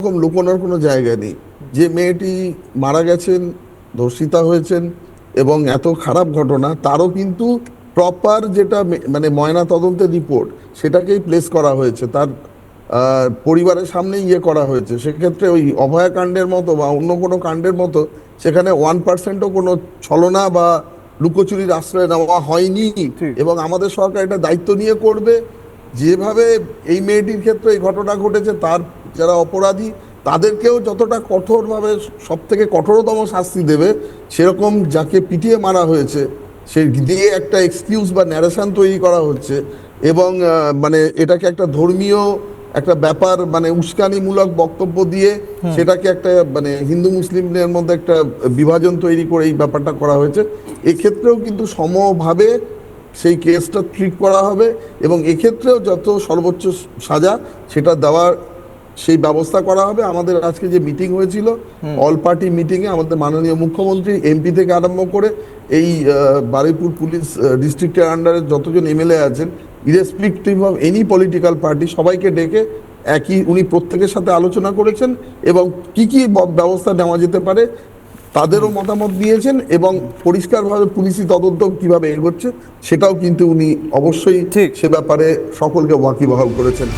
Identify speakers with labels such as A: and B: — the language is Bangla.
A: রকম লুকোনোর কোনো জায়গা নেই। যে মেয়েটি মারা গেছেন, ধর্ষিতা হয়েছেন এবং এত খারাপ ঘটনা, তারও কিন্তু প্রপার যেটা মানে ময়না তদন্তের রিপোর্ট সেটাকেই প্লেস করা হয়েছে, তার পরিবারের সামনে ইয়ে করা হয়েছে। সেক্ষেত্রে ওই অভয়া কাণ্ডের মতো বা অন্য কোনো কাণ্ডের মতো সেখানে 1%ও কোনো ছলনা বা লুকোচুরির আশ্রয় নেওয়া হয়নি।
B: ঠিক।
A: এবং আমাদের সরকার এটা দায়িত্ব নিয়ে করবে। যেভাবে এই মেয়েটির ক্ষেত্রে এই ঘটনা ঘটেছে, তার যারা অপরাধী তাদেরকেও যতটা কঠোরভাবে সব থেকে কঠোরতম শাস্তি দেবে, সেরকম যাকে পিটিয়ে মারা হয়েছে সে দিয়ে একটা এক্সকিউজ বা ন্যারেশন তৈরি করা হচ্ছে এবং মানে এটাকে একটা ধর্মীয় একটা ব্যাপার, মানে উস্কানিমূলক বক্তব্য দিয়ে সেটাকে একটা মানে হিন্দু মুসলিমদের মধ্যে একটা বিভাজন তৈরি করে এই ব্যাপারটা করা হয়েছে। এক্ষেত্রেও কিন্তু সমভাবে সেই কেসটা ট্রিট করা হবে এবং এক্ষেত্রেও যত সর্বোচ্চ সাজা সেটা দেওয়ার সেই ব্যবস্থা করা হবে। আমাদের আজকে যে মিটিং হয়েছিল, অল পার্টি মিটিংয়ে আমাদের মাননীয় মুখ্যমন্ত্রী, এমপি থেকে আরম্ভ করে এই বারুইপুর পুলিশ ডিস্ট্রিক্টের আন্ডারে যতজন এমএলএ আছেন, irrespective of any political party, সবাইকে ডেকে উনি প্রত্যেকের সাথে আলোচনা করেছেন এবং কি কি ব্যবস্থা নেওয়া যেতে পারে তাদেরও মতামত দিয়েছেন এবং পরিষ্কারভাবে পুলিশি তদন্ত কিভাবে এগোচ্ছে সেটাও কিন্তু উনি অবশ্যই
B: ঠিক।
A: সে ব্যাপারে সকলকে ওয়াকিবহাল করেছেন।